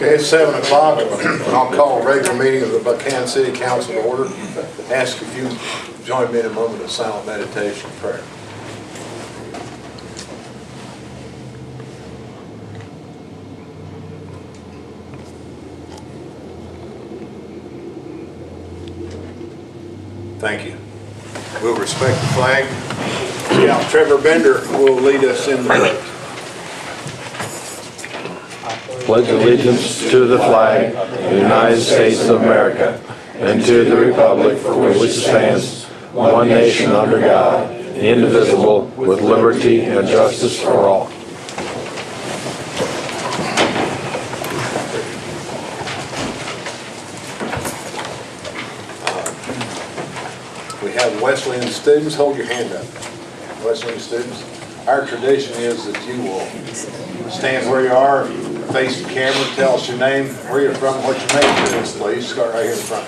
Okay, it's 7 o'clock, and I'll call a regular meeting of the Buckhannon City Council to order. Ask if you join me in a moment of silent meditation and prayer. Thank you. We'll respect the flag. Scout Trevor Bender will lead us in the pledge. Pledge allegiance to the flag of the United States of America and to the republic for which it stands, one nation under God, indivisible, with liberty and justice for all. We have Wesleyan students. Hold your hand up. Wesleyan students. Our tradition is that you will stand where you are, face the camera, tell us your name, where you're from, what your major is, please. Start right here in front.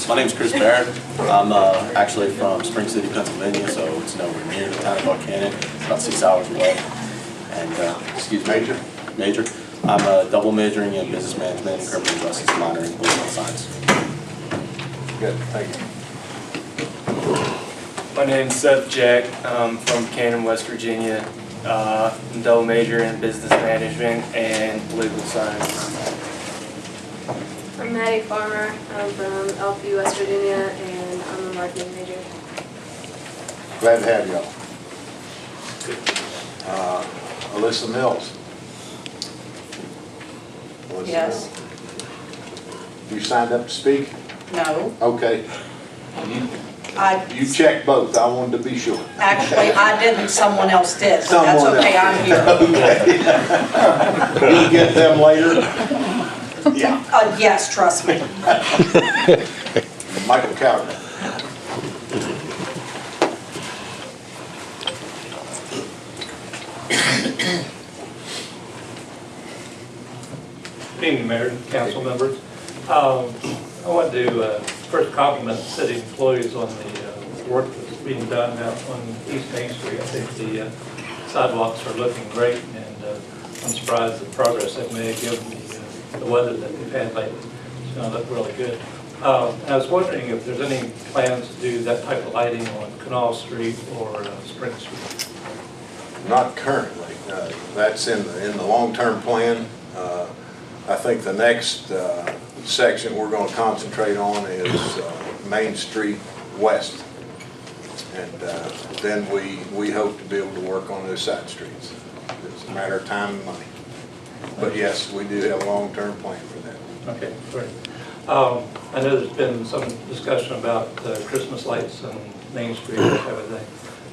My name is Chris Barrett. I'm actually from Spring City, Pennsylvania, so it's nowhere near the town of Buckhannon. It's about 6 hours away. And excuse me. Major? Major. I'm double majoring in business management and criminal justice, minor in political science. Good, thank you. My name's Seth Jack. I'm from Buckhannon, West Virginia. I'm double major in business management and political science. I'm Maddie Farmer. I'm from LP, West Virginia, and I'm a marketing major. Glad to have y'all. Alyssa Mills. Alyssa Yes. Mills. You signed up to speak? No. Okay. You checked both. I wanted to be sure. Actually, I didn't, someone else did, so that's Someone okay, else I'm here. Okay. You'll get them later? Yeah. Yes, trust me. Michael Cowder. Good evening, Mayor and council members. I want to first compliment the city employees on the work that's being done out on East Main Street. I think the sidewalks are looking great, and I'm surprised at the progress they've made given the weather that we've had lately. It's going to look really good. And I was wondering if there's any plans to do that type of lighting on Canal Street or Spring Street. Not currently. That's in the long-term plan. I think the next section we're going to concentrate on is Main Street West. And then we hope to be able to work on those side streets. It's a matter of time and money. But yes, we do have a long-term plan for that. Okay, great. I know there's been some discussion about Christmas lights on Main Street and everything.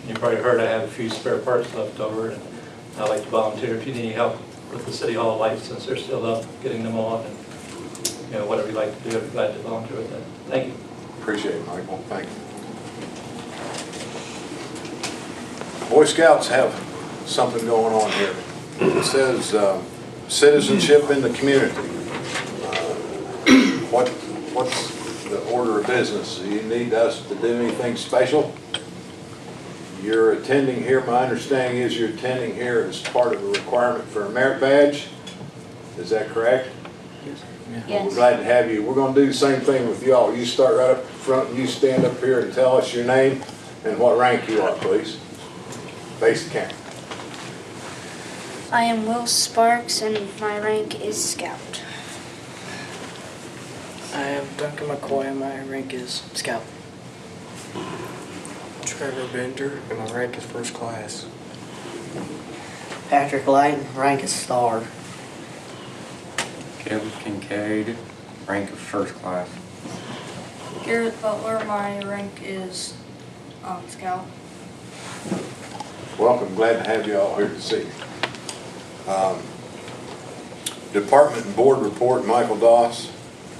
You probably heard I have a few spare parts left over, and I'd like to volunteer if you need any help with the City Hall lights since they're still up, getting them on, and whatever you'd like to do, I'd be glad to volunteer with that. Thank you. Appreciate it, Michael. Thank you. Boy Scouts have something going on here. It says citizenship in the community. What's the order of business? Do you need us to do anything special? You're attending here, my understanding is you're attending here as part of a requirement for a merit badge. Is that correct? Yes. We're glad to have you. We're going to do the same thing with y'all. You start right up front and you stand up here and tell us your name and what rank you are, please. Face the camera. I am Will Sparks and my rank is Scout. I am Duncan McCoy and my rank is Scout. Trevor Bender and my rank is first class. Patrick Light, rank is Star. Caleb Kincaid, rank of first class. Garrett Butler, my rank is Scout. Welcome. Glad to have you all here to see you. Department and board report, Michael Doss.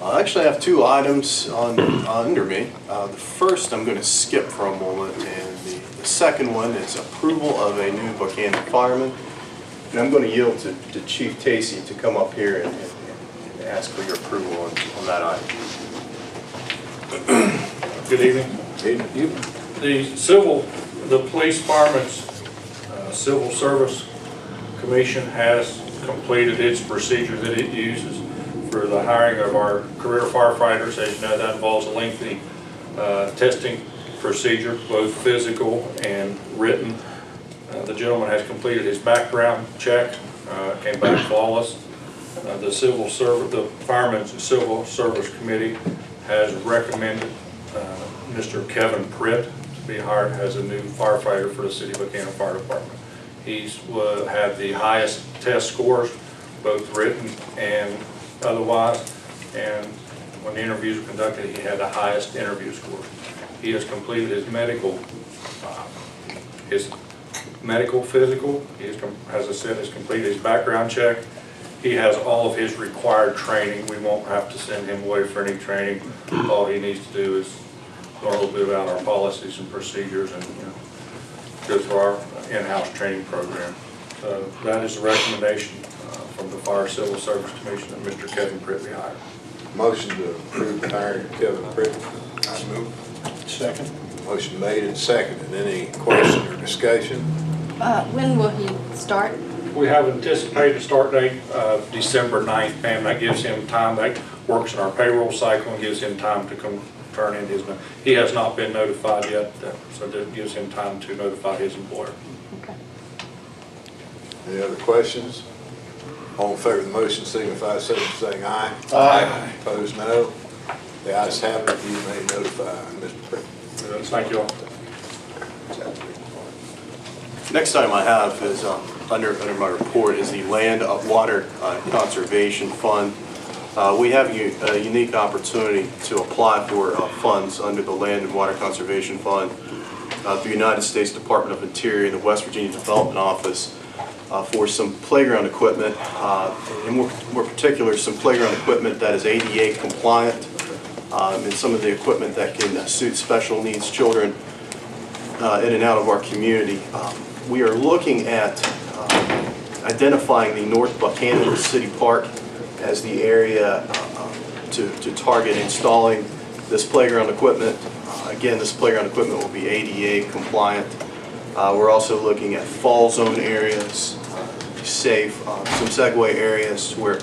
I actually have two items under me. The first I'm going to skip for a moment, and the second one is approval of a new Buckhannon fireman. And I'm going to yield to Chief Tacey to come up here and ask for your approval on that item. Good evening. The police fireman's civil service commission has completed its procedure that it uses for the hiring of our career firefighters. As you know, that involves a lengthy testing procedure, both physical and written. The gentleman has completed his background check, came back flawless. The Firemen's Civil Service Committee has recommended Mr. Kevin Pritt to be hired as a new firefighter for the City of Buckhannon Fire Department. He's had the highest test scores, both written and otherwise, and when the interviews were conducted, he had the highest interview scores. He has completed his medical physical. He has, as I said, has completed his background check. He has all of his required training. We won't have to send him away for any training. All he needs to do is learn a little bit about our policies and procedures and go through our in-house training program. So that is the recommendation from the Fire Civil Service Commission that Mr. Kevin Pritt be hired. Motion to approve the hiring of Kevin Pritt. I move. Second. Motion made and seconded. Any question or discussion? When will he start? We have anticipated start date of December 9th, and that gives him time. That works in our payroll cycle and gives him time to come turn in his. He has not been notified yet, so that gives him time to notify his employer. Okay. Any other questions? All in favor of the motion signify so by saying aye. Aye. Opposed, no. The ayes have it. You may notify Mr. Pritt. Thank you all. Next item I have is under my report is the Land Water Conservation Fund. We have a unique opportunity to apply for funds under the Land and Water Conservation Fund through the United States Department of Interior and the West Virginia Development Office for some playground equipment, and more particular, some playground equipment that is ADA compliant, and some of the equipment that can suit special needs children in and out of our community. We are looking at identifying the North Buckhannon City Park as the area to target installing this playground equipment. Again, this playground equipment will be ADA compliant. We're also looking at fall zone areas, safe, some segue areas where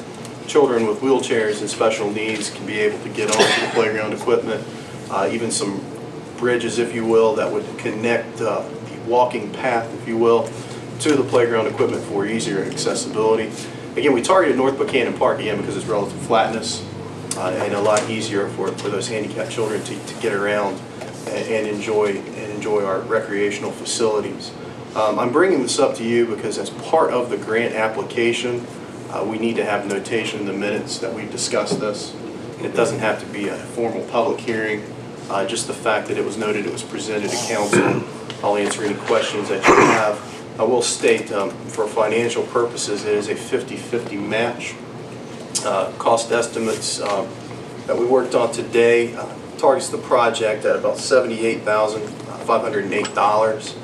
children with wheelchairs and special needs can be able to get onto the playground equipment, even some bridges, if you will, that would connect the walking path, if you will, to the playground equipment for easier accessibility. Again, we targeted North Buckhannon Park again because it's relative flatness and a lot easier for those handicapped children to get around and enjoy our recreational facilities. I'm bringing this up to you because as part of the grant application, we need to have notation in the minutes that we've discussed this. It doesn't have to be a formal public hearing, just the fact that it was noted it was presented to council. I'll answer any questions that you have. I will state for financial purposes it is a 50-50 match. Cost estimates that we worked on today targets the project at about $78,508,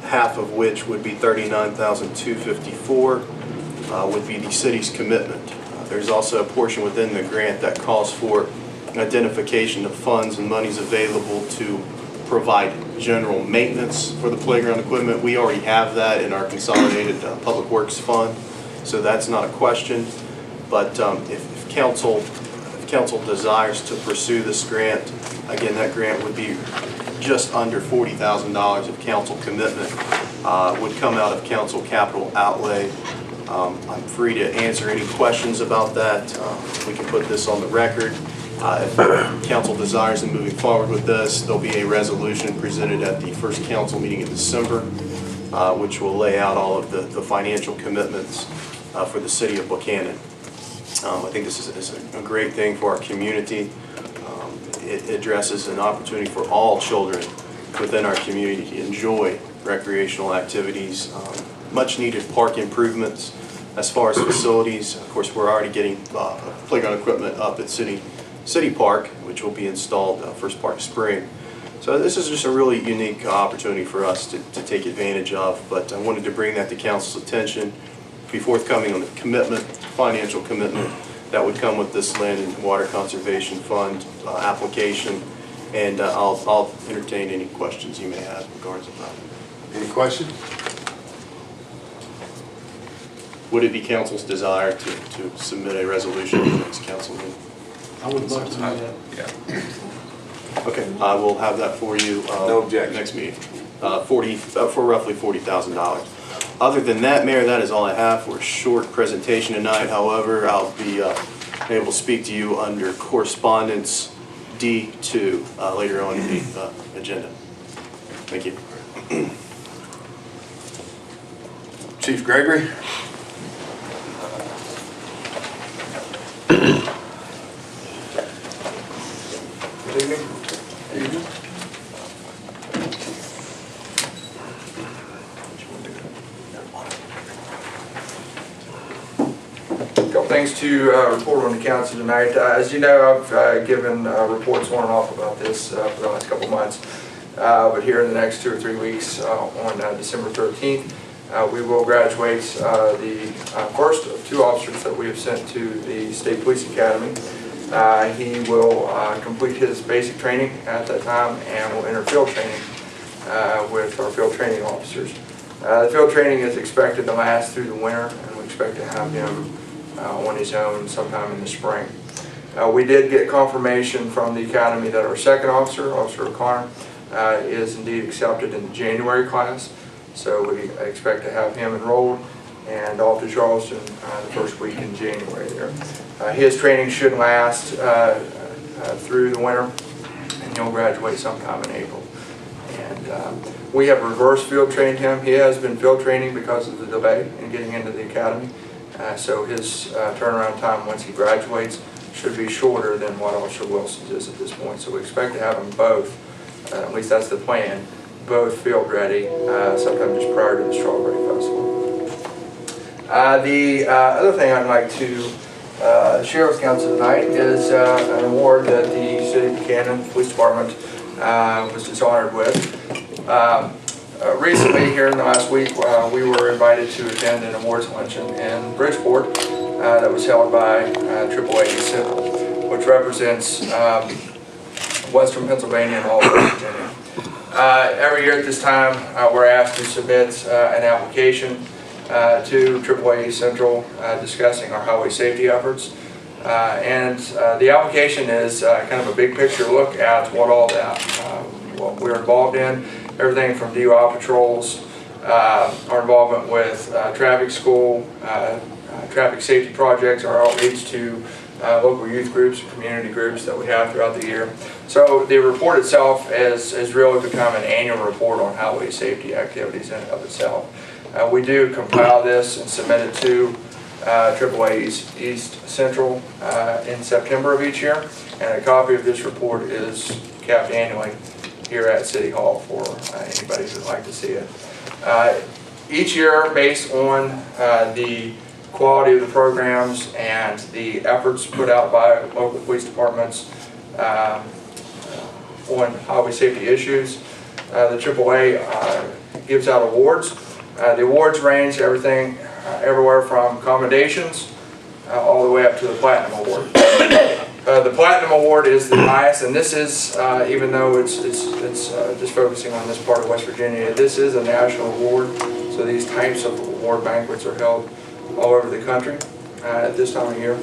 half of which would be $39,254 would be the city's commitment. There's also a portion within the grant that calls for identification of funds and monies available to provide general maintenance for the playground equipment. We already have that in our consolidated Public Works Fund, so that's not a question. But if council desires to pursue this grant, again, that grant would be just under $40,000 of council commitment, would come out of council capital outlay. I'm free to answer any questions about that. We can put this on the record. If council desires in moving forward with this, there'll be a resolution presented at the first council meeting in December, which will lay out all of the financial commitments for the city of Buckhannon. I think this is a great thing for our community. It addresses an opportunity for all children within our community to enjoy recreational activities, much needed park improvements. As far as facilities, of course, we're already getting playground equipment up at City Park, which will be installed first part of spring. So this is just a really unique opportunity for us to take advantage of, but I wanted to bring that to council's attention, be forthcoming on the commitment, financial commitment that would come with this Land and Water Conservation Fund application, and I'll entertain any questions you may have in regards to that. Any questions? Would it be council's desire to submit a resolution to the next council meeting? I would love to do that. Yeah. Okay, I will have that for you. No objection. Next meeting. For roughly $40,000. Other than that, Mayor, that is all I have for a short presentation tonight. However, I'll be able to speak to you under correspondence D2 later on in the agenda. Thank you. Chief Gregory? Good evening. Couple things to report on the council tonight. As you know, I've given reports on and off about this for the last couple months. But here in the next 2 or 3 weeks, on December 13th, we will graduate the first of 2 officers that we have sent to the State Police Academy. He will complete his basic training at that time and will enter field training with our field training officers. The field training is expected to last through the winter, and we expect to have him on his own sometime in the spring. We did get confirmation from the Academy that our second officer, Officer Buckhannon, is indeed accepted in the January class. So we expect to have him enrolled and off to Charleston the first week in January there. His training should last through the winter, and he'll graduate sometime in April. And we have reverse field trained him. He has been field training because of the delay in getting into the academy. So his turnaround time once he graduates should be shorter than what Officer Wilson's is at this point. So we expect to have them both, at least that's the plan, both field ready sometime just prior to the Strawberry Festival. The other thing I'd like to share with Council tonight is an award that the City of Buckhannon Police Department was just honored with. Recently, here in the last week, we were invited to attend an awards luncheon in Bridgeport that was held by AAA Central, which represents Western Pennsylvania and all of West Virginia. Every year at this time, we're asked to submit an application to AAA Central discussing our highway safety efforts. And the application is kind of a big picture look at what we're involved in, everything from DUI patrols, our involvement with traffic school, traffic safety projects, our outreach to local youth groups and community groups that we have throughout the year. So the report itself has really become an annual report on highway safety activities in and of itself. We do compile this and submit it to AAA East Central in September of each year, and a copy of this report is kept annually here at City Hall for anybody who would like to see it. Each year, based on the quality of the programs and the efforts put out by local police departments on highway safety issues, the AAA gives out awards. The awards range everywhere from commendations all the way up to the Platinum Award. The Platinum Award is the highest, and this is, even though it's just focusing on this part of West Virginia, this is a national award, so these types of award banquets are held all over the country at this time of year.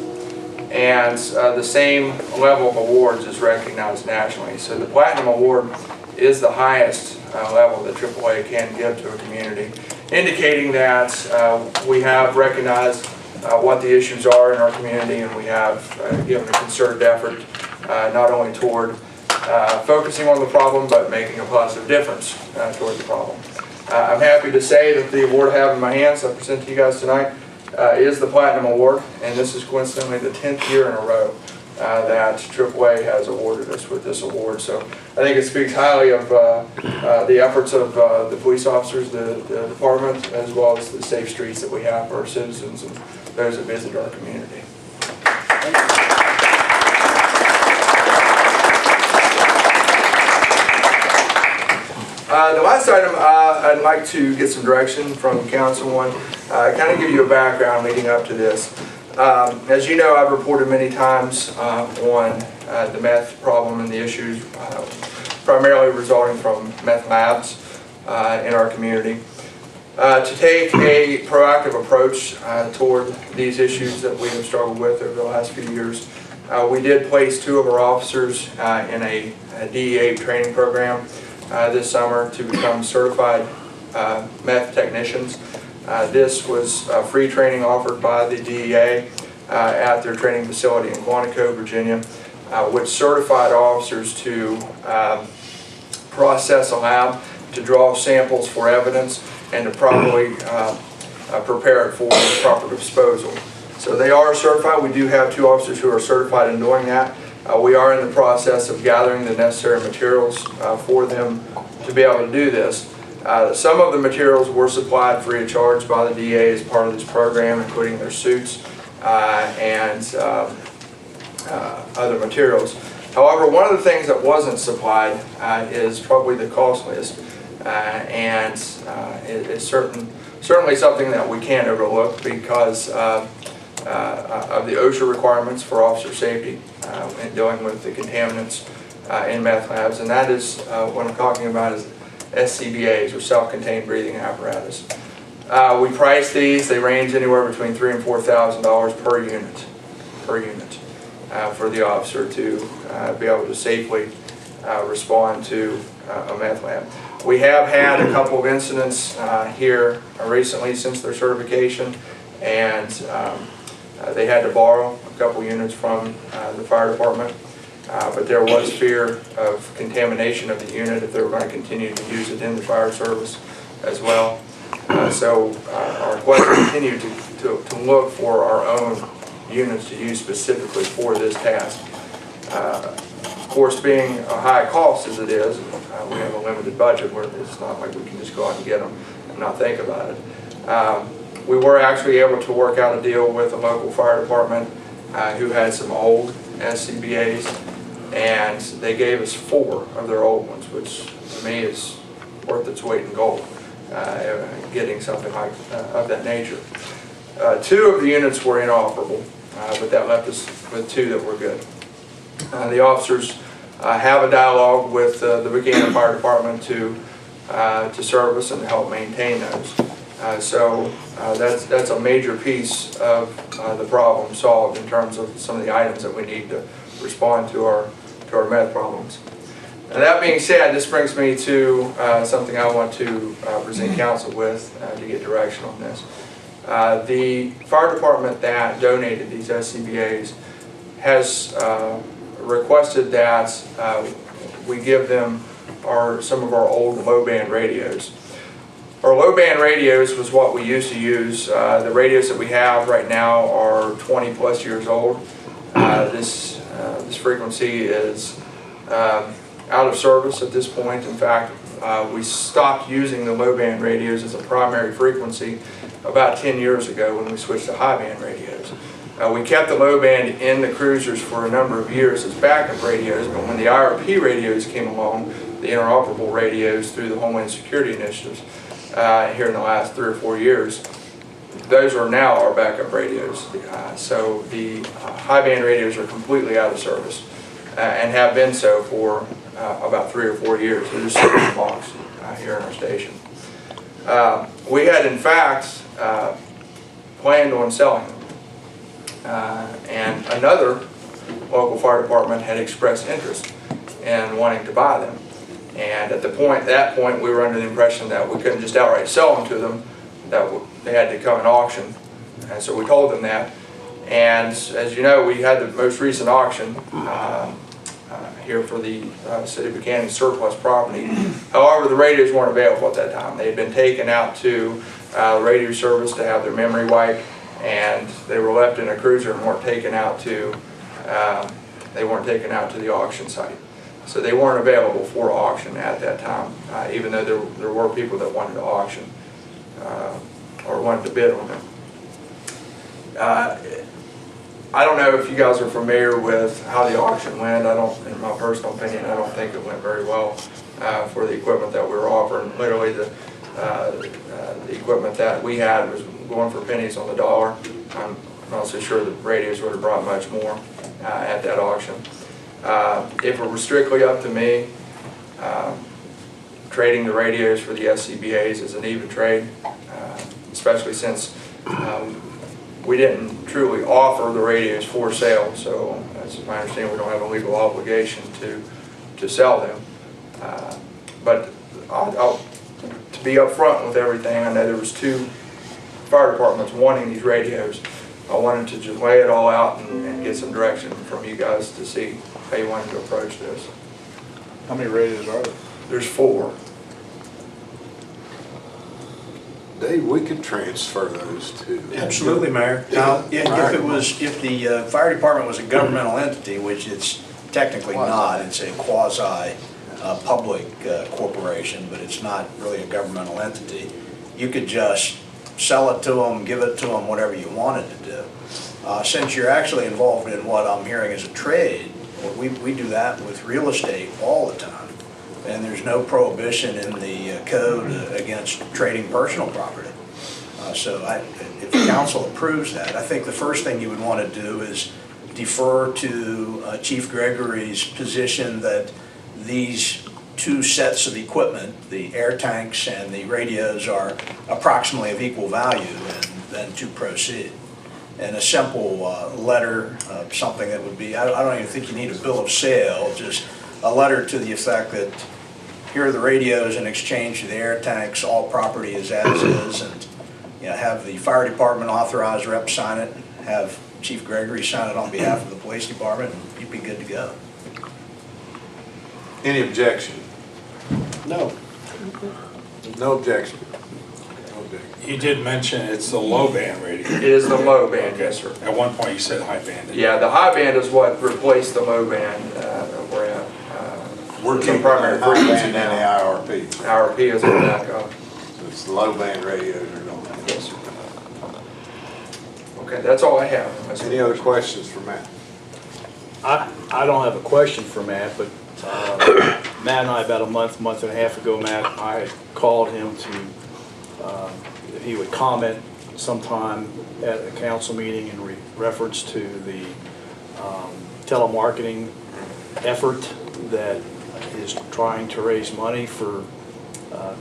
And the same level of awards is recognized nationally. So the Platinum Award is the highest level that AAA can give to a community, indicating that we have recognized what the issues are in our community, and we have given a concerted effort not only toward focusing on the problem, but making a positive difference toward the problem. I'm happy to say that the award I have in my hands, I present to you guys tonight, is the Platinum Award, and this is coincidentally the 10th year in a row that AAA has awarded us with this award. So I think it speaks highly of the efforts of the police officers, the department, as well as the safe streets that we have for our citizens and those that visit our community. The last item I'd like to get some direction from council on, kind of give you a background leading up to this. As you know, I've reported many times on the meth problem and the issues primarily resulting from meth labs in our community. to take a proactive approach toward these issues that we have struggled with over the last few years. We did place 2 of our officers in a DEA training program this summer to become certified meth technicians. This was free training offered by the DEA at their training facility in Quantico, Virginia, which certified officers to process a lab, to draw samples for evidence, and to properly prepare it for proper disposal. So they are certified. We do have 2 officers who are certified in doing that. We are in the process of gathering the necessary materials for them to be able to do this. Some of the materials were supplied free of charge by the DA as part of this program, including their suits and other materials. However, one of the things that wasn't supplied is probably the costliest, and it's certainly something that we can't overlook because of the OSHA requirements for officer safety in dealing with the contaminants in meth labs, and that is what I'm talking about is SCBAs, or self-contained breathing apparatus. We price these. They range anywhere between $3,000 and $4,000 per unit for the officer to be able to safely respond to a meth lab. We have had a couple of incidents here recently since their certification, and they had to borrow a couple units from the fire department, but there was fear of contamination of the unit if they were going to continue to use it in the fire service as well. So our request continued to look for our own units to use specifically for this task. Of course, being a high cost as it is, we have a limited budget where it's not like we can just go out and get them and not think about it. We were actually able to work out a deal with a local fire department who had some old SCBAs, and they gave us 4 of their old ones, which to me is worth its weight in gold, getting something like of that nature. 2 of the units were inoperable, but that left us with 2 that were good. The officers have a dialogue with the Buckhannon Fire Department to service and to help maintain those. So that's a major piece of the problem solved in terms of some of the items that we need to respond to our meth problems. And that being said, this brings me to something I want to present council with to get direction on this. The fire department that donated these SCBAs has requested that we give them some of our old low-band radios. Our low-band radios was what we used to use. The radios that we have right now are 20 plus years old. This frequency is out of service at this point. In fact, we stopped using the low-band radios as a primary frequency about 10 years ago when we switched to high-band radios. We kept the low-band in the cruisers for a number of years as backup radios, but when the IRP radios came along, the interoperable radios through the Homeland Security initiatives here in the last 3 or 4 years, those are now our backup radios. So the high-band radios are completely out of service and have been so for about 3 or 4 years. They're just sitting in the box here in our station. We had in fact planned on selling them, and another local fire department had expressed interest in wanting to buy them. And at that point we were under the impression that we couldn't just outright sell them to them, that they had to come in auction. And so we told them that. And as you know, we had the most recent auction here for the City of Buckhannon surplus property. However, the radios weren't available at that time. They had been taken out to radio service to have their memory wiped, and they were left in a cruiser and weren't taken out to the auction site. So they weren't available for auction at that time, even though there were people that wanted to auction or wanted to bid on them. I don't know if you guys are familiar with how the auction went. In my personal opinion, I don't think it went very well for the equipment that we were offering. Literally, the equipment that we had was going for pennies on the dollar. I'm not so sure the radios would have brought much more at that auction. If it were strictly up to me, trading the radios for the SCBAs is an even trade. especially since we didn't truly offer the radios for sale. So as I understand, we don't have a legal obligation to sell them. But to be upfront with everything, I know there was 2 fire departments wanting these radios. I wanted to just lay it all out and get some direction from you guys to see how you wanted to approach this. How many radios are there? There's 4. Dave, we could transfer those to. Absolutely, Mayor. Now, if the fire department was a governmental entity, which it's technically not, it's a quasi-public corporation, but it's not really a governmental entity, you could just sell it to them, give it to them, whatever you wanted to do. Since you're actually involved in what I'm hearing is a trade, we do that with real estate all the time. And there's no prohibition in the code against trading personal property. So if the council approves that, I think the first thing you would want to do is defer to Chief Gregory's position that these 2 sets of equipment, the air tanks and the radios, are approximately of equal value, and then to proceed. And a simple letter, something that would be, I don't even think you need a bill of sale, just a letter to the effect that here are the radios in exchange for the air tanks, all property is as is, and have the fire department authorized rep sign it, have Chief Gregory sign it on behalf of the police department, and you'd be good to go. Any objection? No. No objection. You did mention it's the low band radio. It is the low band, yes, sir. At one point you said high band. Yeah, the high band is what replaced the low band. We're keeping primary frequency and the IRP. IRP is our backup. So it's the low band radios are going. Yes, sir. Okay, that's all I have. Any other questions for Matt? I don't have a question for Matt, but Matt and I, about a month and a half ago, Matt, I had called him to, if he would comment sometime at a council meeting in reference to the telemarketing effort that is trying to raise money for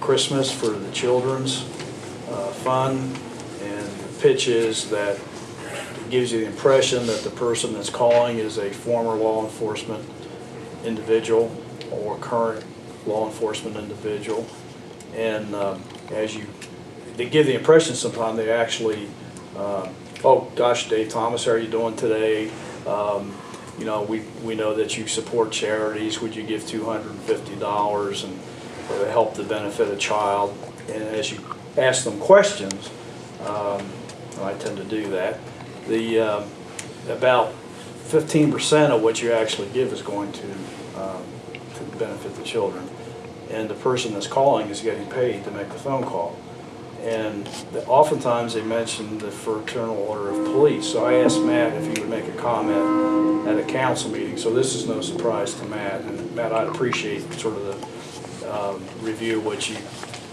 Christmas for the children's fund, and the pitch is that it gives you the impression that the person that's calling is a former law enforcement individual or current law enforcement individual, and they give the impression sometimes they actually, oh gosh, Dave Thomas, how are you doing today? You know, we know that you support charities. Would you give $250 and help to benefit a child? And as you ask them questions, I tend to do that. About 15% of what you actually give is going to benefit the children, and the person that's calling is getting paid to make the phone call. And oftentimes they mention the Fraternal Order of Police. So I asked Matt if he would make a comment at a council meeting. So this is no surprise to Matt. And Matt, I'd appreciate sort of the review of what you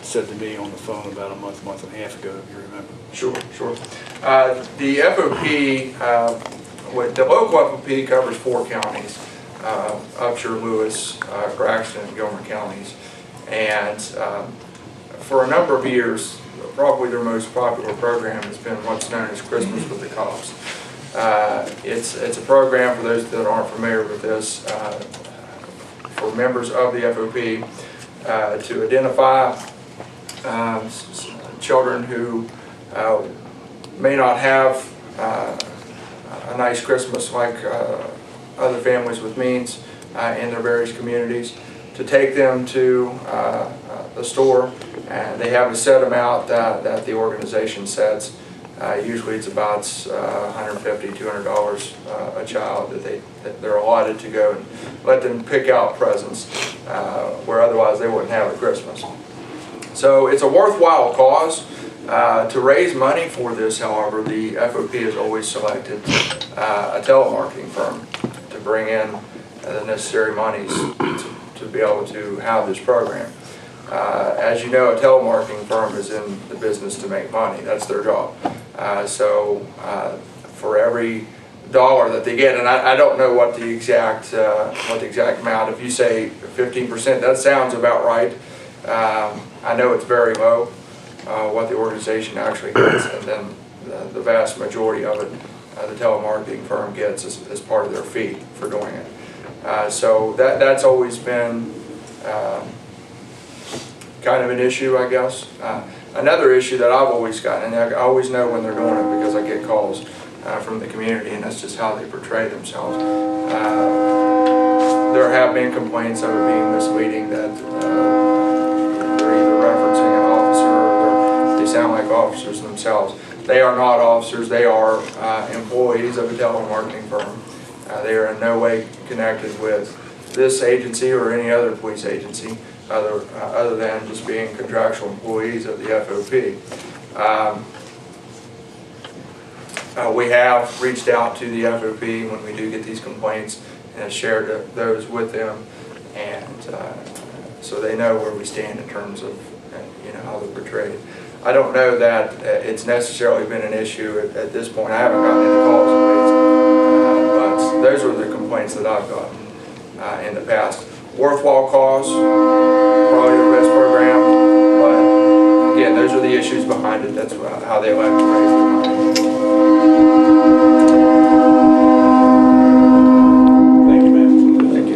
said to me on the phone about a month and a half ago, if you remember. Sure. The FOP, the local FOP covers 4 counties, Upshur, Lewis, Braxton, and Gilmer counties. And for a number of years, probably their most popular program has been what's known as Christmas with the Cops. It's a program, for those that aren't familiar with this, for members of the FOP to identify children who may not have a nice Christmas like other families with means in their various communities, to take them to the store, and they have a set amount that the organization sets. Usually it's about $150, $200 a child that they're allotted to go and let them pick out presents where otherwise they wouldn't have at Christmas. So it's a worthwhile cause. To raise money for this, however, the FOP has always selected a telemarketing firm to bring in the necessary monies to be able to have this program. As you know, a telemarketing firm is in the business to make money. That's their job. So for every dollar that they get, and I don't know what the exact amount. If you say 15%, that sounds about right. I know it's very low, what the organization actually gets, and then the vast majority of it, the telemarketing firm gets as part of their fee for doing it. So that's always been kind of an issue, I guess. Another issue that I've always gotten, and I always know when they're doing it because I get calls from the community, and that's just how they portray themselves. There have been complaints of it being misleading, that they're either referencing an officer or they sound like officers themselves. They are not officers, they are employees of a telemarketing firm. They are in no way connected with this agency or any other police agency other than just being contractual employees of the FOP. We have reached out to the FOP when we do get these complaints and shared those with them, and so they know where we stand in terms of how they're portrayed. I don't know that it's necessarily been an issue at this point. I haven't gotten any calls at least, but those are the complaints that I've gotten in the past. Worthwhile cause, probably the best program, but again, those are the issues behind it. That's how they like to raise their money. Thank you, ma'am. Thank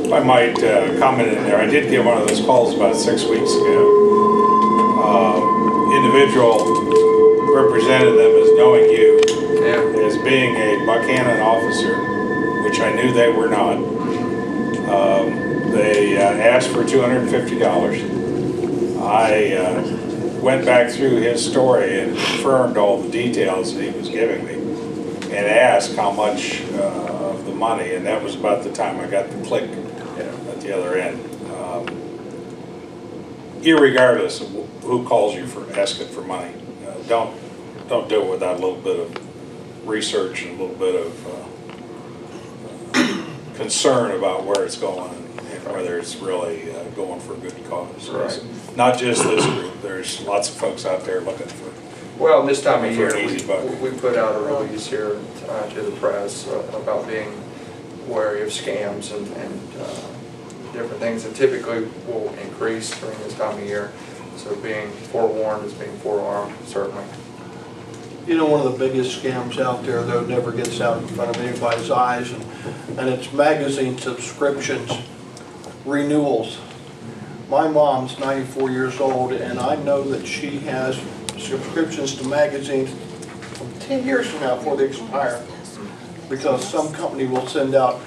you. I might comment in there. I did get one of those calls about 6 weeks ago. Individual represented them as knowing you as being a Buckhannon officer, which I knew they were not. They asked for $250. I went back through his story and confirmed all the details that he was giving me and asked how much of the money, and that was about the time I got the click at the other end. Irregardless of who calls you for asking for money, don't do it without a little bit of research and a little bit of concern about where it's going and whether it's really going for a good cause. Right. Not just this group. There's lots of folks out there looking for. Well, this time of year, we put out a release here to the press about being wary of scams and different things that typically will increase during this time of year. So being forewarned is being forearmed, certainly. You know, one of the biggest scams out there, though, never gets out in front of anybody's eyes, and it's magazine subscriptions, renewals. My mom's 94 years old, and I know that she has subscriptions to magazines from 10 years from now before they expire, because some company will send out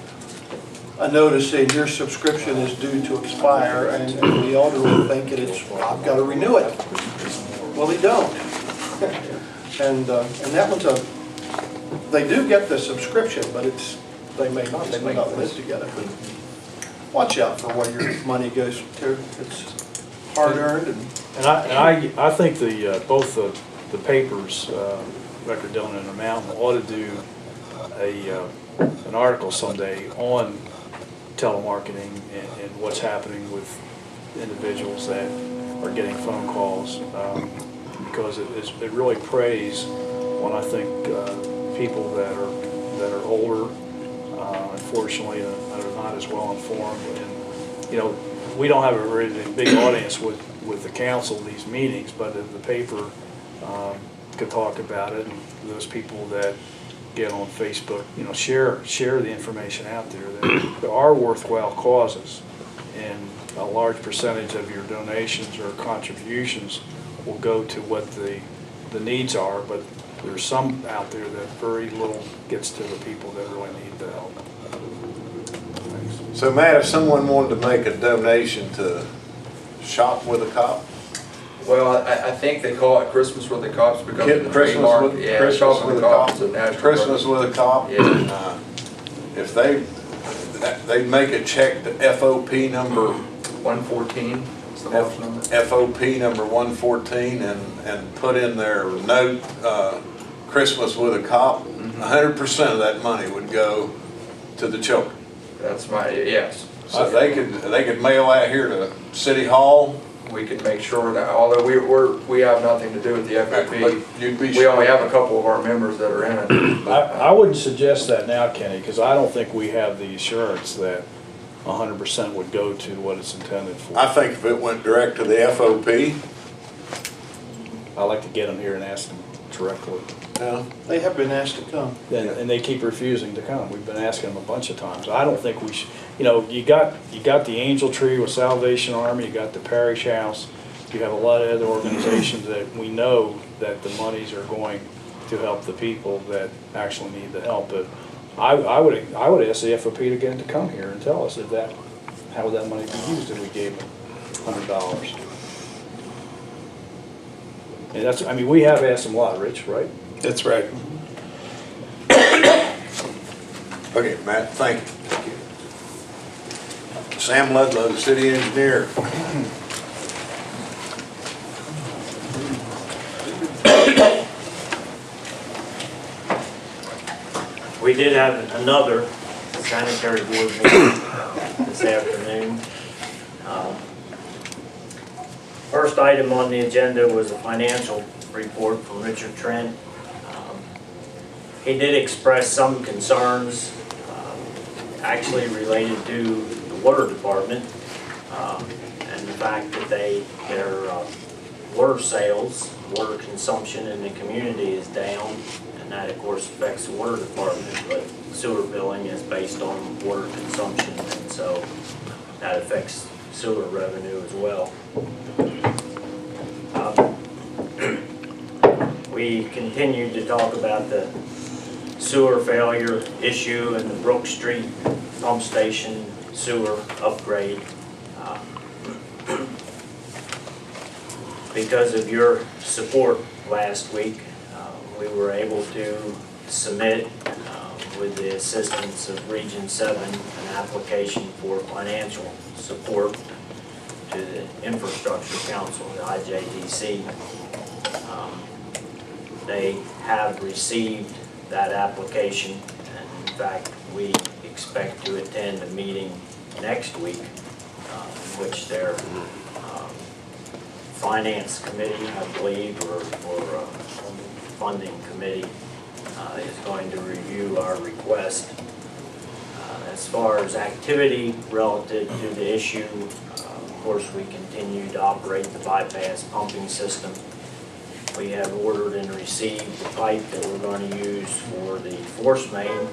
a notice saying your subscription is due to expire, and the elderly think I've got to renew it. Well, they don't. And that one's they do get the subscription, but they may not live together. Watch out for where your money goes to. It's hard earned. And I think both the papers, Record Dillon and the Mountain, ought to do an article someday on telemarketing and what's happening with individuals that are getting phone calls. Because it really preys on, I think, people that are older, unfortunately, that are not as well informed. And we don't have a really big audience with the council in these meetings, but the paper could talk about it, and those people that get on Facebook, share the information out there. That there are worthwhile causes, and a large percentage of your donations or contributions will go to what the needs are, but there's some out there that very little gets to the people that really need the help. Thanks. So Matt, if someone wanted to make a donation to Shop with a Cop? Well, I think they call it Christmas with the Cops because of the trademark. Yeah, Christmas with a Cop. Christmas with a Cop. Yeah. If they make a check to FOP number 114. FOP number 114 and put in their note Christmas with a Cop, 100% of that money would go to the children. That's yes. So they could mail out here to City Hall. We could make sure that, although we have nothing to do with the FOP, we only have a couple of our members that are in it. I wouldn't suggest that now, Kenny, because I don't think we have the assurance that 100% would go to what it's intended for. I think if it went direct to the FOP, I like to get them here and ask them directly. yeah, They have been asked to come. And they keep refusing to come. We've been asking them a bunch of times. I don't think we should, you know, you got the Angel Tree with Salvation Army, you got the Parish House, you have a lot of other organizations that we know that the monies are going to help the people that actually need the help. But I would ask the FOP to get them to come here and tell us how would that money be used if we gave them $100. And that's, I mean, we have asked them a lot, Rich, right? That's right. okay, Matt, thank you. Sam Ludlow, city engineer. We did have another sanitary board meeting this afternoon. First item on the agenda was a financial report from Richard Trent. He did express some concerns actually related to the water department and the fact that their water sales, water consumption in the community is down, and that of course affects the water department, but sewer billing is based on water consumption, and so that affects sewer revenue as well. We continued to talk about the sewer failure issue and the Brook Street pump station sewer upgrade. Because of your support last week, we were able to submit, with the assistance of Region 7, an application for financial support to the Infrastructure Council, the IJDC. They have received that application, and in fact, we expect to attend a meeting next week in which their finance committee, I believe, or funding committee is going to review our request. As far as activity relative to the issue, of course, we continue to operate the bypass pumping system. We have ordered and received the pipe that we're going to use for the force main.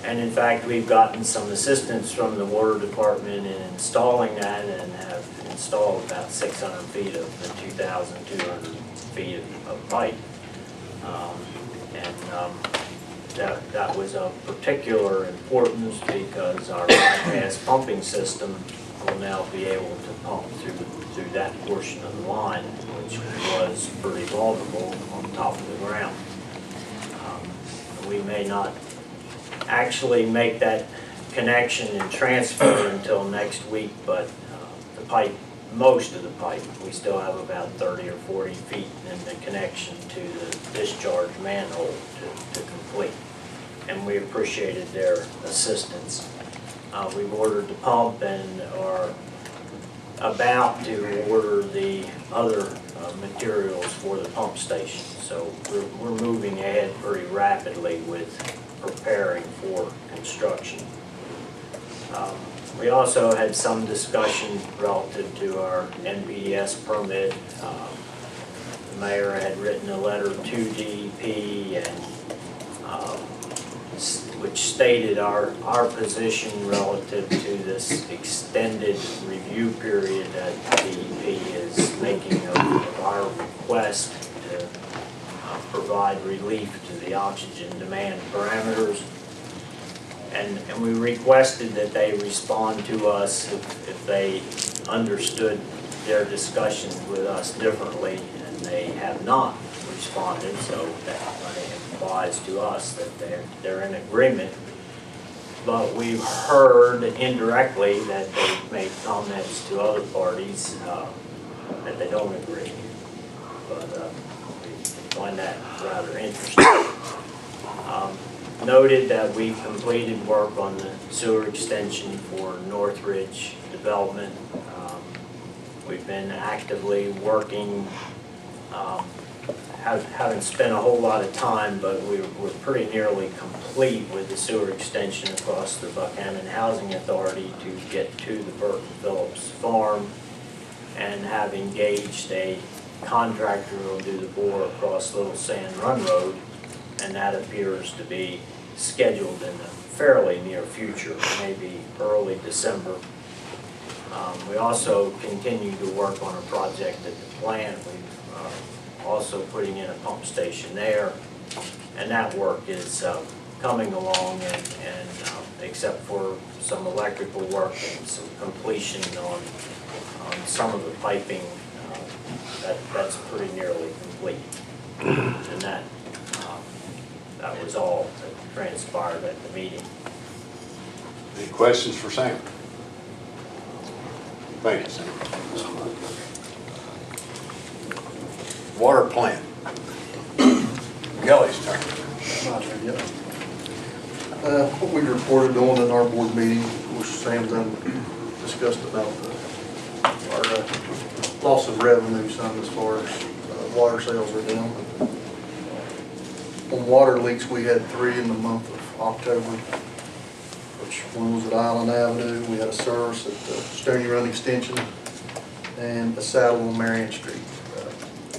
And in fact, we've gotten some assistance from the water department in installing that, and have installed about 600 feet of the 2,200 feet of pipe. That was of particular importance because our bypass pumping system will now be able to pump through that portion of the line, which was pretty vulnerable on top of the ground. We may not actually make that connection and transfer until next week, but the pipe, most of the pipe, we still have about 30 or 40 feet in the connection to the discharge manhole to complete. And we appreciated their assistance. We've ordered the pump and are about to order the other materials for the pump station. So we're moving ahead pretty rapidly with preparing for construction. We also had some discussion relative to our NPDES permit. The mayor had written a letter to DEP and which stated our position relative to this extended review period that DEP is making of our request to provide relief to the oxygen demand parameters. And we requested that they respond to us if they understood their discussions with us differently, and they have not responded, so that implies to us that they're in agreement. But we've heard indirectly that they've made comments to other parties that they don't agree. But we find that rather interesting. Noted that we've completed work on the sewer extension for Northridge development. We've been actively working haven't spent a whole lot of time, but we're pretty nearly complete with the sewer extension across the Buckhannon Housing Authority to get to the Burton Phillips farm, and have engaged a contractor who will do the bore across Little Sand Run Road, and that appears to be scheduled in the fairly near future, maybe early December. We also continue to work on a project at the plant. We've also putting in a pump station there, and that work is coming along, and except for some electrical work and some completion on some of the piping, that's pretty nearly complete. And that was all that transpired at the meeting. Any questions for Sam? Thank you, Sam. Water plant. Kelly's turn. Not there yet. What we reported on in our board meeting, which Sam's done discussed about our loss of revenue some as far as water sales are down. On water leaks, we had 3 in the month of October, which one was at Island Avenue. We had a service at Stony Run Extension and a saddle on Marion Street.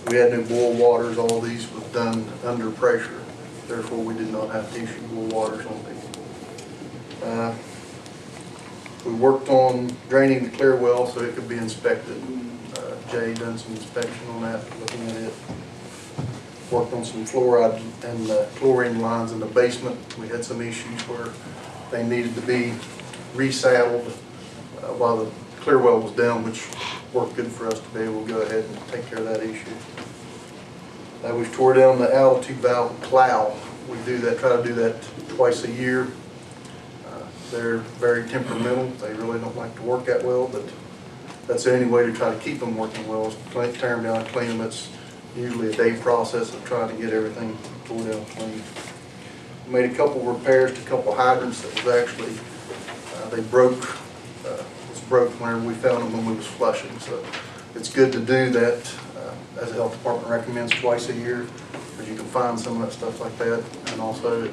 We had new boil waters. All these was done under pressure. Therefore, we did not have to issue boil waters on people. We worked on draining the clear well so it could be inspected. Jay done some inspection on that, looking at it. Worked on some fluoride and chlorine lines in the basement. We had some issues where they needed to be resaddled while the clear well was down, which worked good for us to be able to go ahead and take care of that issue. We've tore down the altitude valve plow. We try to do that twice a year. They're very temperamental. They really don't like to work that well, but that's the only way to try to keep them working well, is to tear them down and clean them. It's usually a day process of trying to get everything tore down clean. We made a couple repairs to a couple hydrants that was actually, they broke. It was broke whenever we found them when we was flushing. So it's good to do that, as the health department recommends, twice a year, because you can find some of that stuff like that, and also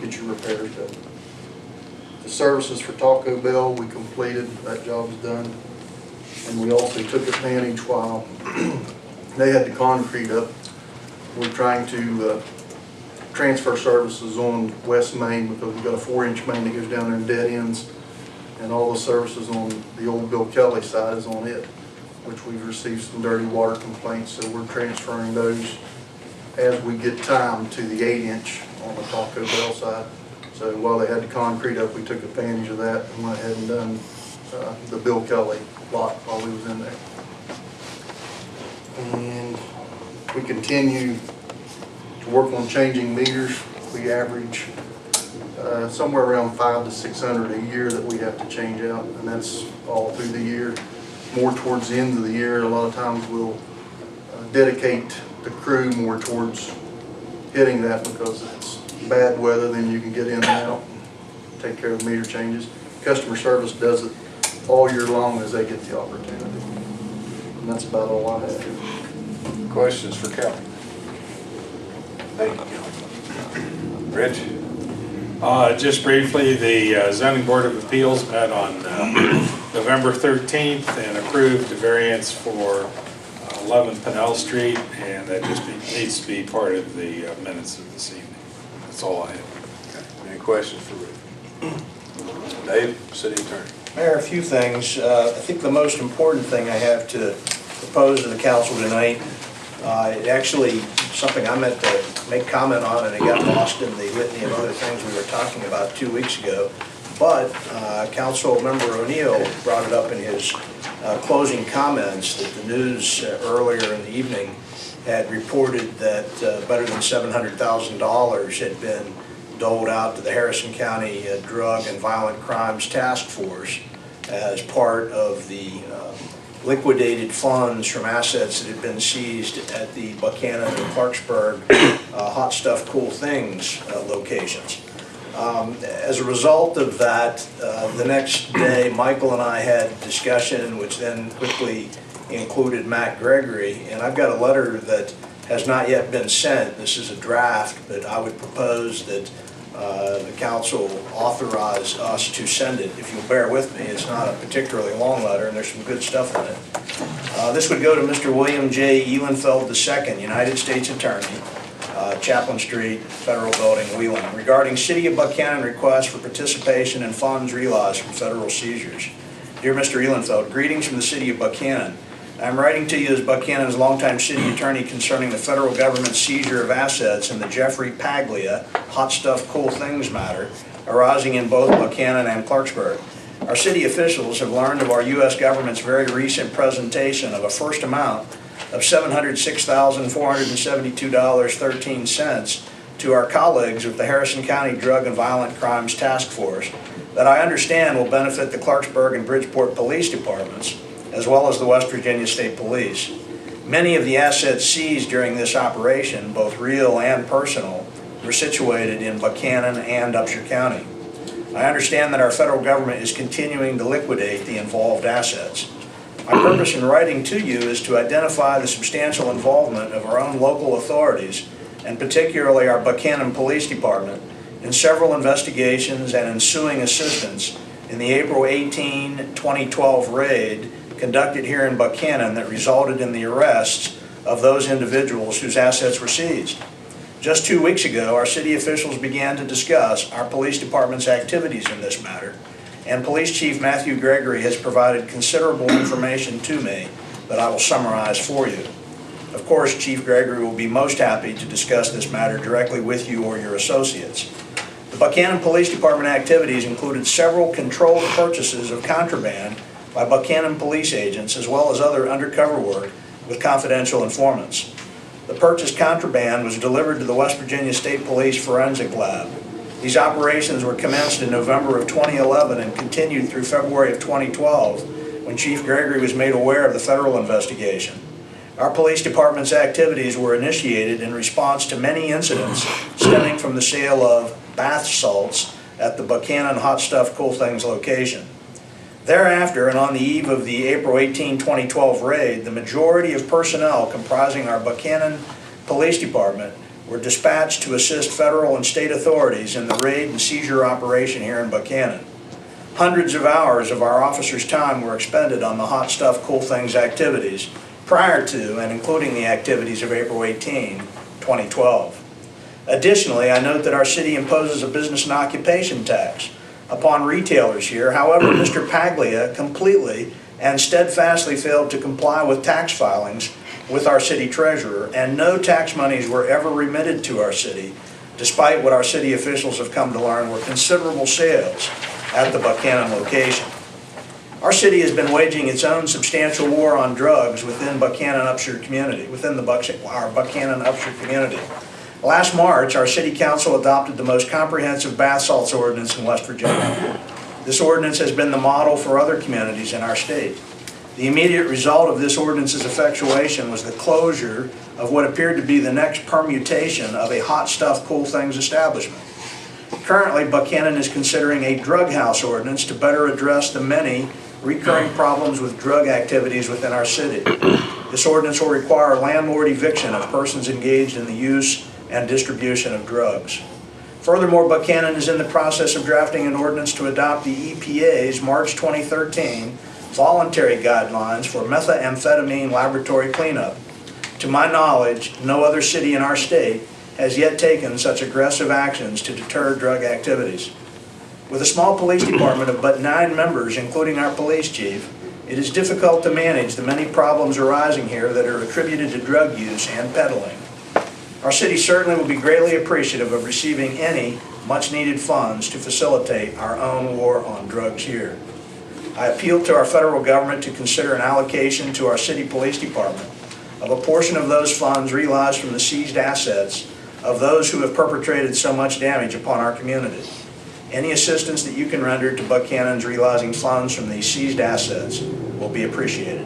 get your repairs done. The services for Taco Bell, we completed. That job's done. And we also took advantage while they had the concrete up. We're trying to transfer services on West Main, because we've got a 4-inch main that goes down there in dead ends, and all the services on the old Bill Kelly side is on it, which we've received some dirty water complaints, so we're transferring those as we get time to the 8-inch on the Taco Bell side. So while they had the concrete up, we took advantage of that and went ahead and done the Bill Kelly lot while we was in there. And we continue to work on changing meters. We average somewhere around 500 to 600 a year that we have to change out, and that's all through the year. More towards the end of the year, a lot of times we'll dedicate the crew more towards hitting that, because it's bad weather, then you can get in and out and take care of the meter changes. Customer service does it all year long as they get the opportunity. And that's about all I have. Questions for Kelly? Thank you, Kelly. Rich? Just briefly, the Zoning Board of Appeals met on November 13th and approved the variance for 11 Pinnell Street, and that just needs to be part of the minutes of this evening. That's all I have. Okay. Any questions for Rich? Dave, City Attorney. Mayor, a few things. I think the most important thing I have to propose to the council tonight, actually something I meant to make comment on, and it got lost in the litany of other things we were talking about 2 weeks ago. But Council Member O'Neill brought it up in his closing comments that the news earlier in the evening had reported that better than $700,000 had been doled out to the Harrison County Drug and Violent Crimes Task Force as part of the liquidated funds from assets that had been seized at the Buckhannon and Clarksburg Hot Stuff Cool Things locations. As a result of that, the next day Michael and I had discussion, which then quickly included Matt Gregory, and I've got a letter that has not yet been sent. This is a draft, but I would propose that the council authorize us to send it. If you'll bear with me, it's not a particularly long letter, and there's some good stuff in it. This would go to Mr. William J. Ehlenfeld II, United States Attorney, Chaplain Street, Federal Building, Wheeling, regarding City of Buckhannon request for participation in funds realized from federal seizures. Dear Mr. Ehlenfeld, greetings from the City of Buckhannon. I'm writing to you as Buckhannon's longtime city attorney concerning the federal government's seizure of assets in the Jeffrey Paglia hot stuff cool things matter arising in both Buckhannon and Clarksburg. Our city officials have learned of our U.S. government's very recent presentation of a first amount of $706,472.13 to our colleagues with the Harrison County Drug and Violent Crimes Task Force that I understand will benefit the Clarksburg and Bridgeport Police Departments, as well as the West Virginia State Police. Many of the assets seized during this operation, both real and personal, were situated in Buckhannon and Upshur County. I understand that our federal government is continuing to liquidate the involved assets. My purpose in writing to you is to identify the substantial involvement of our own local authorities, and particularly our Buckhannon Police Department, in several investigations and ensuing assistance in the April 18, 2012 raid conducted here in Buckhannon that resulted in the arrests of those individuals whose assets were seized. Just 2 weeks ago, our city officials began to discuss our police department's activities in this matter, and Police Chief Matthew Gregory has provided considerable information to me that I will summarize for you. Of course, Chief Gregory will be most happy to discuss this matter directly with you or your associates. The Buckhannon Police Department activities included several controlled purchases of contraband by Buckhannon police agents, as well as other undercover work with confidential informants. The purchased contraband was delivered to the West Virginia State Police Forensic Lab. These operations were commenced in November of 2011 and continued through February of 2012, when Chief Gregory was made aware of the federal investigation. Our police department's activities were initiated in response to many incidents stemming from the sale of bath salts at the Buckhannon Hot Stuff Cool Things location. Thereafter, and on the eve of the April 18, 2012 raid, the majority of personnel comprising our Buckhannon Police Department were dispatched to assist federal and state authorities in the raid and seizure operation here in Buckhannon. Hundreds of hours of our officers' time were expended on the Hot Stuff Cool Things activities prior to and including the activities of April 18, 2012. Additionally, I note that our city imposes a business and occupation tax upon retailers here. However, Mr. Paglia completely and steadfastly failed to comply with tax filings with our city treasurer, and no tax monies were ever remitted to our city, despite what our city officials have come to learn were considerable sales at the Buckhannon location. Our city has been waging its own substantial war on drugs within Buckhannon-Upshur community, our Buckhannon-Upshur community. Last March, our City Council adopted the most comprehensive bath salts ordinance in West Virginia. This ordinance has been the model for other communities in our state. The immediate result of this ordinance's effectuation was the closure of what appeared to be the next permutation of a Hot Stuff Cool Things establishment. Currently, Buckhannon is considering a drug house ordinance to better address the many recurring problems with drug activities within our city. This ordinance will require landlord eviction of persons engaged in the use and distribution of drugs. Furthermore, Buckhannon is in the process of drafting an ordinance to adopt the EPA's March 2013 voluntary guidelines for methamphetamine laboratory cleanup. To my knowledge, no other city in our state has yet taken such aggressive actions to deter drug activities. With a small police department of but 9 members, including our police chief, it is difficult to manage the many problems arising here that are attributed to drug use and peddling. Our city certainly will be greatly appreciative of receiving any much-needed funds to facilitate our own war on drugs here. I appeal to our federal government to consider an allocation to our city police department of a portion of those funds realized from the seized assets of those who have perpetrated so much damage upon our community. Any assistance that you can render to Buckhannon's realizing funds from these seized assets will be appreciated.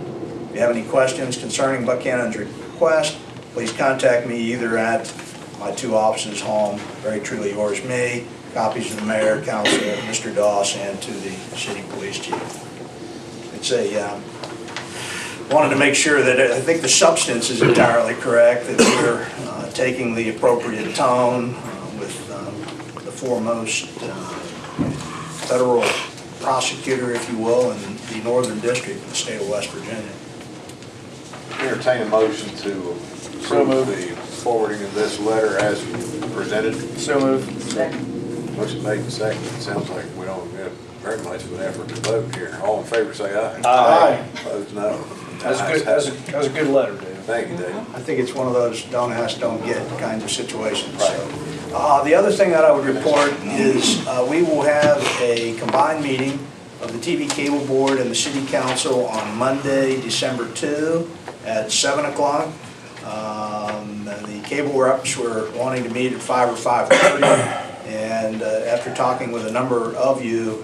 If you have any questions concerning Buckhannon's request, please contact me either at my 2 offices home, very truly yours, me, copies to the mayor, council, Mr. Doss, and to the city police chief. It's a wanted to make sure that, I think the substance is entirely correct, that we're taking the appropriate tone with the foremost federal prosecutor, if you will, in the Northern District of the state of West Virginia. Entertain a motion to approve the forwarding of this letter as presented. So moved. Motion made and seconded. It sounds like we don't have very much of an effort to vote here. All in favor say aye. Aye. Opposed, no. That's a good, that's a good letter, Dave. Thank you, Dave. I think it's one of those don't ask, don't get kinds of situations. So, the other thing that I would report is we will have a combined meeting of the TV Cable Board and the City Council on Monday, December 2 at 7 o'clock. The cable reps were wanting to meet at 5 or 5:30, and after talking with a number of you,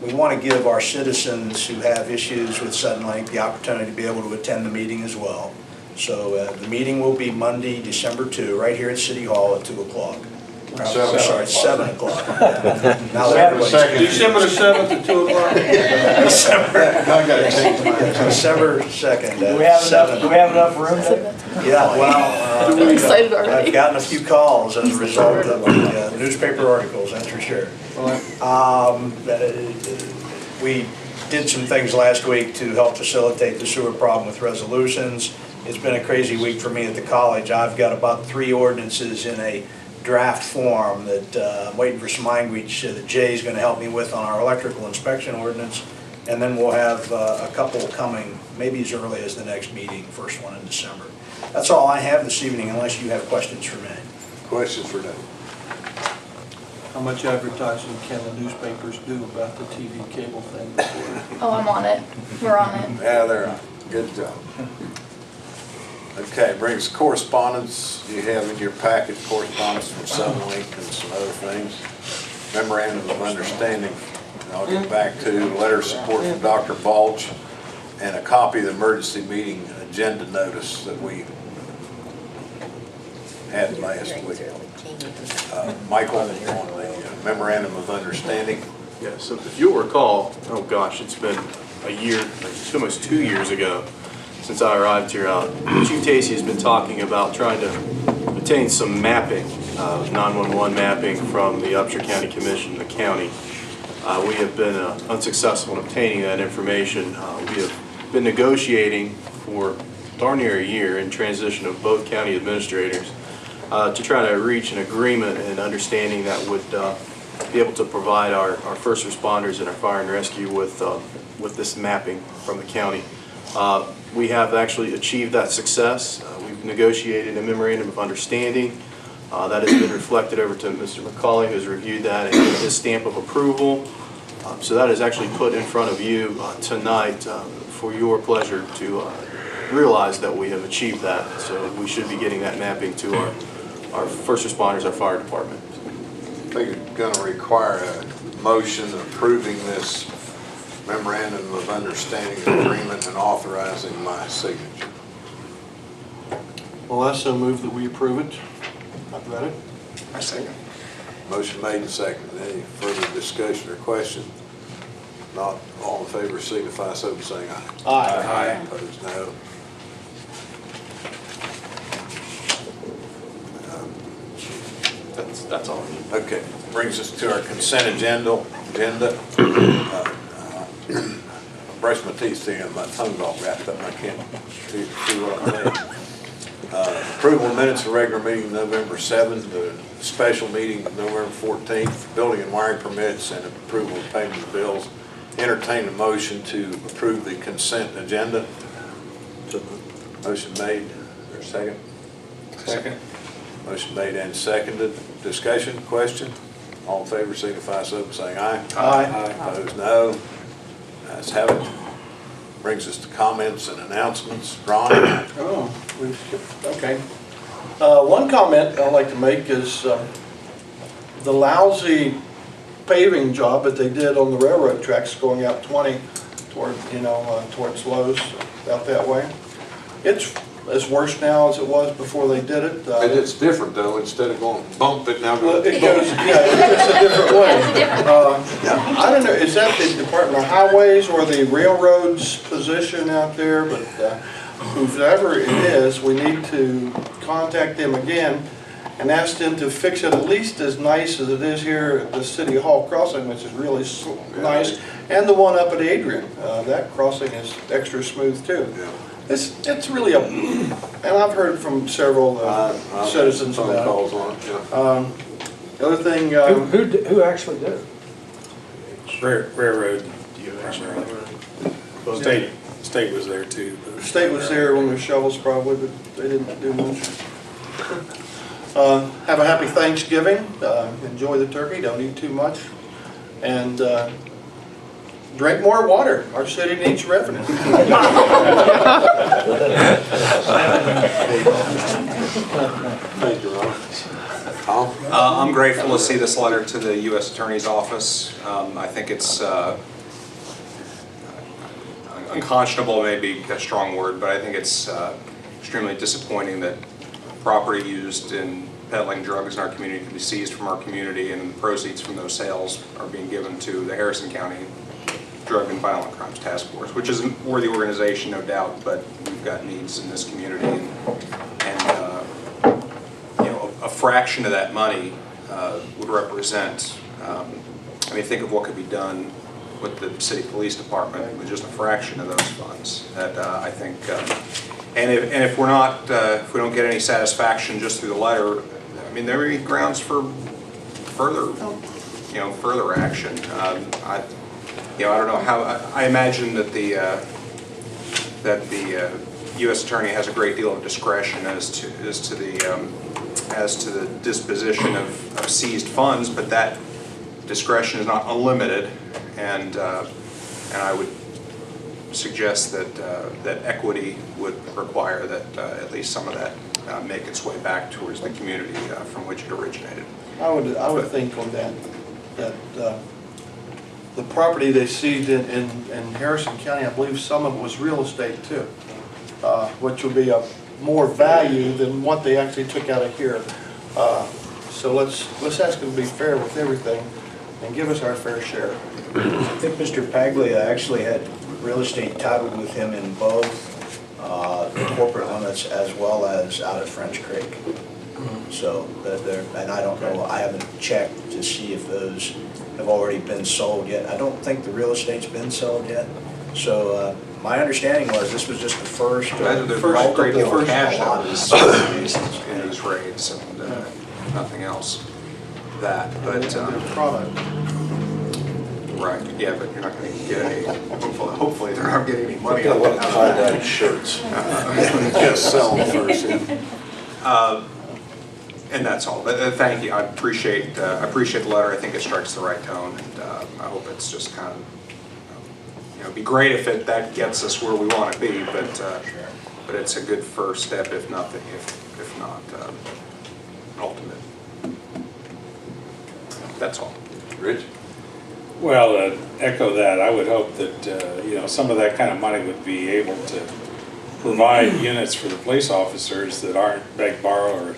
we want to give our citizens who have issues with Suddenlink the opportunity to be able to attend the meeting as well. So the meeting will be Monday, December 2, right here at City Hall at 2 o'clock. Sorry, 7 o'clock. Now everybody. December the 7th at 2 o'clock. December 2nd Do we at have 7. enough, do we have enough room? Yeah, well, I'm excited already. I've gotten a few calls as a result of the newspaper articles, that's for sure. We did some things last week to help facilitate the sewer problem with resolutions. It's been a crazy week for me at the college. I've got about 3 ordinances in a draft form that I'm waiting for some language that Jay's going to help me with on our electrical inspection ordinance. And then we'll have a couple coming maybe as early as the next meeting, first one in December. That's all I have this evening, unless you have questions for me. Questions for Dave? How much advertising can the newspapers do about the TV cable thing before? Oh, I'm on it. We're on it. Yeah, they're on. Good job. Okay, brings correspondence. You have in your packet correspondence from Suddenlink and some other things. Memorandum of understanding. And I'll get back to letter of support from Dr. Balch and a copy of the emergency meeting agenda notice that we had last week. Michael, on the memorandum of understanding. Yeah, so if you'll recall, oh gosh, it's been a year, it's almost 2 years ago since I arrived here out. Chief Tacey has been talking about trying to obtain some mapping, 911 mapping from the Upshur County Commission and the county. We have been unsuccessful in obtaining that information. We have been negotiating for darn near a year in transition of both county administrators to try to reach an agreement and understanding that would be able to provide our first responders and our fire and rescue with this mapping from the county. We have actually achieved that success. We've negotiated a memorandum of understanding that has been reflected over to Mr. McCauley, who's reviewed that and given his stamp of approval. So that is actually put in front of you tonight for your pleasure to realize that we have achieved that. So we should be getting that mapping to our first responders, our fire department. I think it's going to require a motion approving this memorandum of understanding agreement and authorizing my signature. Well, I so move that we approve it. I've read it. I second. Motion made and seconded. Any further discussion or question? Not all in favor signify so by saying aye. Aye. Opposed, no. That's all. Okay, brings us to our consent agenda. Brush my teeth and my tongue's all wrapped up. I can't see what I'm saying. Approval of minutes of regular meeting November 7th, the special meeting November 14th, building and wiring permits, and approval of payment of bills. Entertain a motion to approve the consent agenda. Motion made. Is there a second? Second. Motion made and seconded. Discussion, question? All in favor signify so by saying aye. Aye. Opposed, no. Ayes have it. Brings us to comments and announcements. Ron? Oh, we skipped, okay. One comment I'd like to make is the lousy paving job that they did on the railroad tracks going out 20 toward, towards Lowe's, out that way. It's as worse now as it was before they did it. And it's different though, instead of going bump it, now Well, go. it goes, yeah, it's a different way. I don't know, is that the Department of Highways or the railroad's position out there? But whoever it is, we need to contact them again and ask them to fix it at least as nice as it is here at the City Hall crossing, which is really nice, and the one up at Adrian. That crossing is extra smooth too. It's really a, and I've heard from several citizens about calls on it, yeah. The other thing, Who actually did it? Railroad, primarily. State was there too. the state was there when the shovels probably, but they didn't do much. Have a happy Thanksgiving. Enjoy the turkey. Don't eat too much. And drink more water. Our city needs revenue. Thank you, Ron. Tom? I'm grateful to see this letter to the U.S. Attorney's Office. I think it's unconscionable, may be a strong word, but I think it's extremely disappointing that property used in peddling drugs in our community can be seized from our community, and the proceeds from those sales are being given to the Harrison County Drug and Violent Crimes Task Force, which is a worthy organization, no doubt, but we've got needs in this community, and you know, a fraction of that money would represent, I mean, think of what could be done with the city police department with just a fraction of those funds. That I think, and if we're not, if we don't get any satisfaction just through the letter, I mean, there may be grounds for further, you know, further action. You know, I don't know how. I imagine that the U.S. Attorney has a great deal of discretion as to the disposition of seized funds, but that discretion is not unlimited, and I would suggest that that equity would require that at least some of that make its way back towards the community from which it originated. I would think on that the property they seized in Harrison County, I believe some of it was real estate too, which would be a more value than what they actually took out of here. So let's ask them to be fair with everything and give us our fair share. I think Mr. Paglia actually had real estate titled with him in both the corporate limits as well as out at French Creek. So, and I don't know, I haven't checked to see if those have already been sold yet. I don't think the real estate's been sold yet. So my understanding was this was just the first. There's a great deal of cash that was sold in these raids and nothing else. That, but product. Right, yeah, but you're not going to get any. Hopefully, they're not getting any money out Got of that shirts. Just sell them first. And that's all. But thank you. I appreciate the letter. I think it strikes the right tone, and I hope it's just kind of, you know, it'd be great if that gets us where we want to be. But it's a good first step, if nothing, if not ultimate. That's all. Rich? Well, echo that. I would hope that you know, some of that kind of money would be able to provide units for the police officers that aren't beg, borrow, or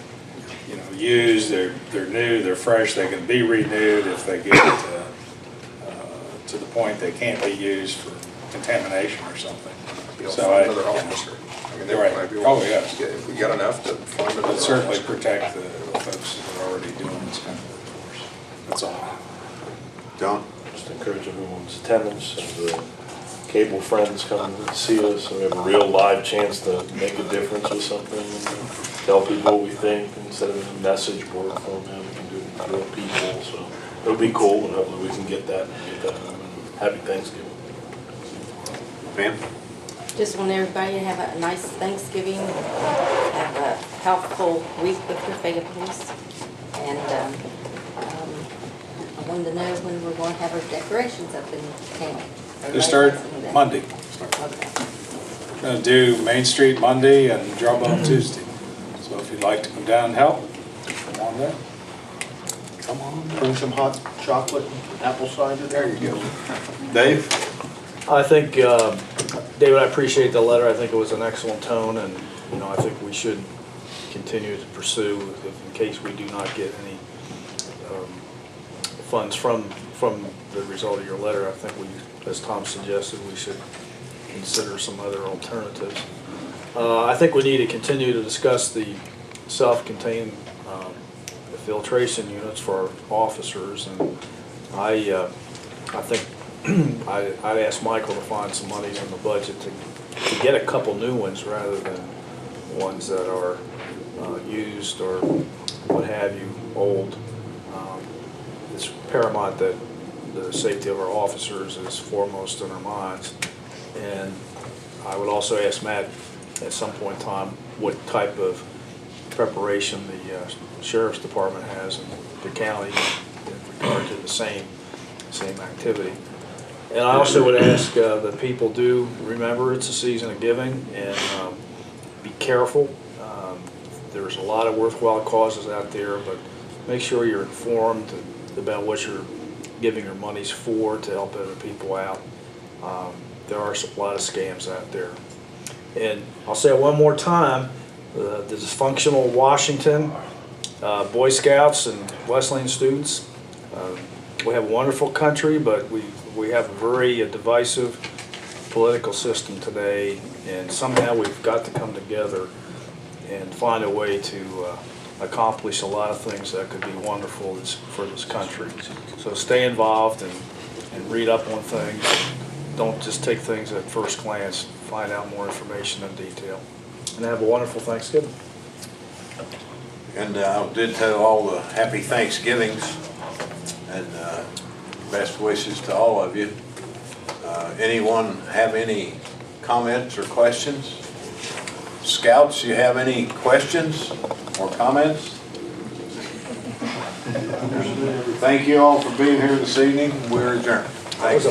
you know, used. They're new. They're fresh. They can be renewed if they get to the point they can't be used for contamination or something. So another officer. I mean, right. Oh yes. If we got enough to fund it, but certainly protect the folks that are already doing this kind of workforce. That's all. John? Just encourage everyone's attendance and the cable friends come and see us, so we have a real live chance to make a difference with something and tell people what we think instead of a message board format. We can do it with real people, so it'll be cool, and hopefully we can get that done. Happy Thanksgiving. Pam? Just want everybody to have a nice Thanksgiving, have a healthful week with your families, and I wanted to know when we're going to have our decorations up in town. They start Monday. Going to do Main Street Monday and Jawbone Tuesday. So if you'd like to come down and help, come on down. Come on down. Bring some hot chocolate and apple cider. There you go. Dave? I think, David, I appreciate the letter. I think it was an excellent tone, and I think we should continue to pursue in case we do not get any funds from the result of your letter. I think we, as Tom suggested, we should consider some other alternatives. I think we need to continue to discuss the self-contained filtration units for our officers, and I think I'd ask Michael to find some money in the budget to get a couple new ones rather than ones that are used or what have you, old. It's paramount that the safety of our officers is foremost in our minds. And I would also ask Matt at some point in time what type of preparation the Sheriff's Department has in the county in regard to the same activity. And I also would ask that people do remember it's a season of giving, and be careful. There's a lot of worthwhile causes out there, but make sure you're informed about what you're giving your monies for to help other people out. There are a lot of scams out there. And I'll say it one more time, the dysfunctional Washington Boy Scouts and Wesleyan students, we have a wonderful country, but we have a very divisive political system today, and somehow we've got to come together and find a way to accomplish a lot of things that could be wonderful for this country. So stay involved and read up on things. Don't just take things at first glance. Find out more information in detail. And have a wonderful Thanksgiving. And I did tell all the happy Thanksgivings and best wishes to all of you. Anyone have any comments or questions? Scouts, you have any questions or comments? Thank you all for being here this evening. We're adjourned. Thank you.